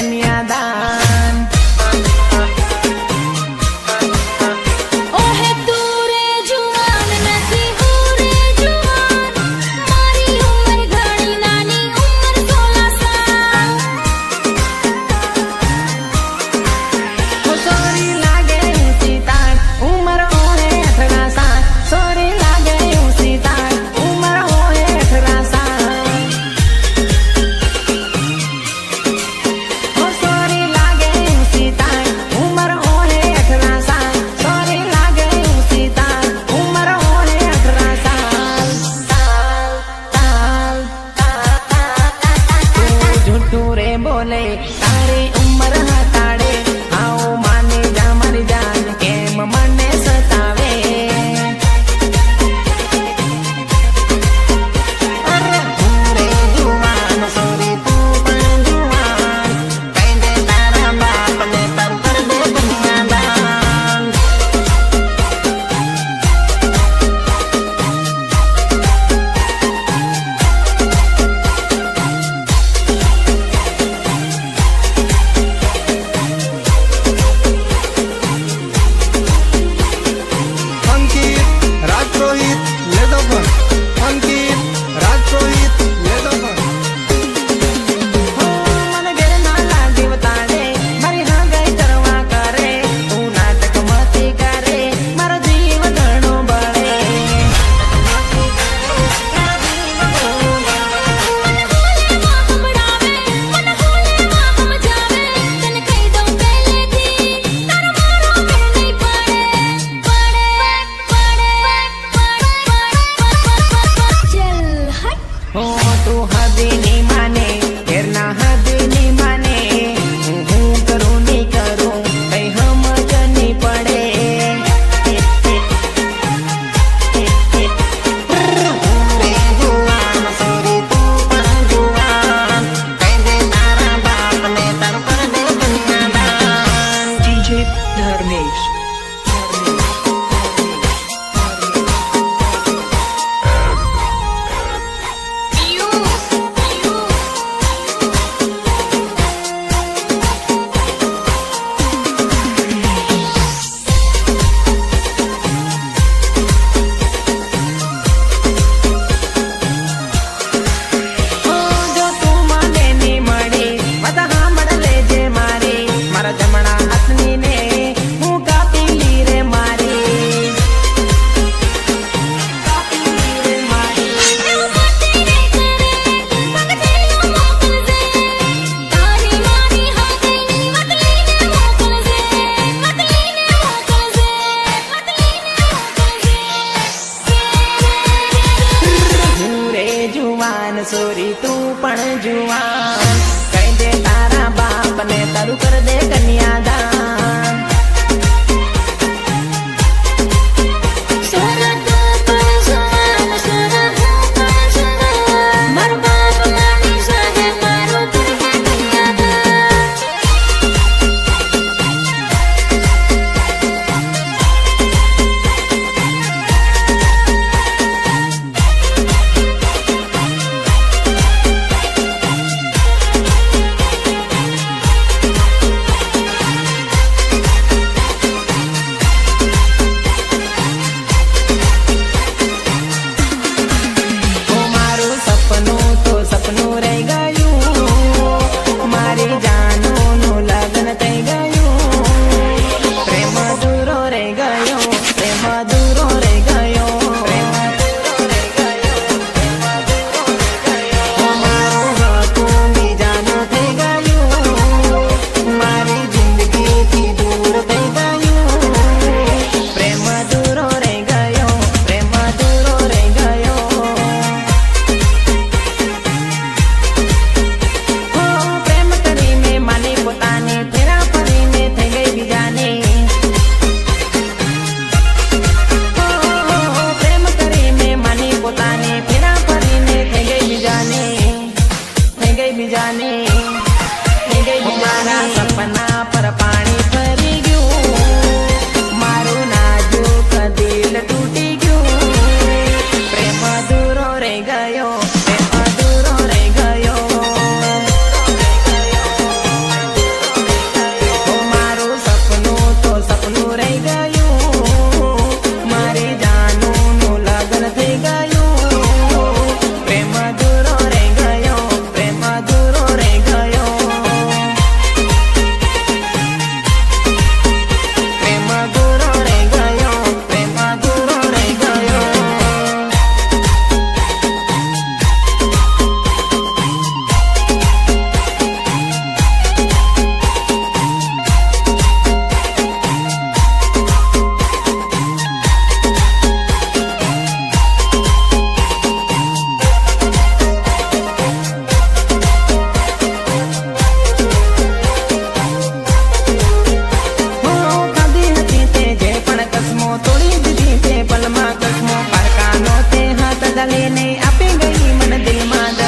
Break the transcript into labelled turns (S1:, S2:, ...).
S1: કન્યાદાન
S2: ઓહે તું રે જુવાન નથી હું રે જુવાન મારી ઉંમર ઘણી નાની ઉંમર 16 સાલ
S1: સોરી લાગે સીતાર ઉંમર હોય 18 સાલ સોરી લાગે સીતાર ઉંમર હોય 18 સાલ સોરી લાગે સીતાર ઉંમર હોય 18 સાલ સોરી લાગે સીતાર ઉંમર હોય 18 સાલ તું જૂઠું રે બોલે તારી ઉંમર હતાડે આવો માને જા મારી જાન કેમ મને સતાવે અરે તું રે જુવાન સોરી તું પણ જુવાન કહી દે તારા બાપને તારું કર દે કન્યાદાન
S3: અંકિત રાજપુરોહિત લેદોફર અંકિત રાજપુરોહિત લેદોફર
S1: મને ઘેર નાલા જીવતાડે મારી હગાઈ કરવા કરે તું નાટક મતી કરે મારો જીવ ઘણો બળે
S2: સંભળાવે મને હોલેમાં સમજાવે તને કહી દઉં પહેલેથી તારો મારો મેળ નહીં પડે ચલ હટ
S1: હો તું હદની માને ઘેરના હદની માને હું કરું નહીં કરું કઈ સમજ નહીં પડે રે જુવાન સોરી તું પણ જુવાન કહી દે તારા બાપને તારું કર દે કન્યાદાન
S4: DJ Dharmesh.
S1: જો તું મને ની મળી બધા સાંભળ લેજે મારી મારા જમણા હાથની ને હું કાપી લી રે મારી કાપી લી રે મારી
S2: તારી મારી હાથેની વતલીને મોકલજે
S1: હું રે જુવાન સોરી તું પણ જુવાન કહી દે તારા બાપને તારું કર દે કન્યાદાન
S2: સોના તું પણ જુવાન સોના હું પણ જુવાન મારો બાપ મારી સાથે મારું કરજે કન્યાદાન
S1: ઓ મારું સપનું તો સપનું રહી ગયું મારી જાનોનું લગ્ન થઈ ગયું પ્રેમ દૂરો રહી ગયો પ્રેમ દૂરો રહી ગયો ઓ મારું હતું બીજાનો થઈ ગયું મારી જિંદગીથી દૂર થઈ ગયું પ્રેમ દૂરો રહી ગયો પ્રેમ દૂરો રહી ગયો હો પ્રેમ કરીને માની પોતાને ફેરા ફરીને થઈ ગઈ બીજાને હો પ્રેમ કરીને માની પોતાને ફેરા ફરીને થઈ ગઈ બીજાને થઈ ગઈ બીજાને થઈ ગઈ બીજાના સપના પર પાણી ફરી ગયું મારું નાજુક દિલ તૂટી ગયું પ્રેમ દૂરો રહી ગયો પ્રેમ દૂરો રહી ગયો બદલા લેને આપી ગઈ મને દિલમાં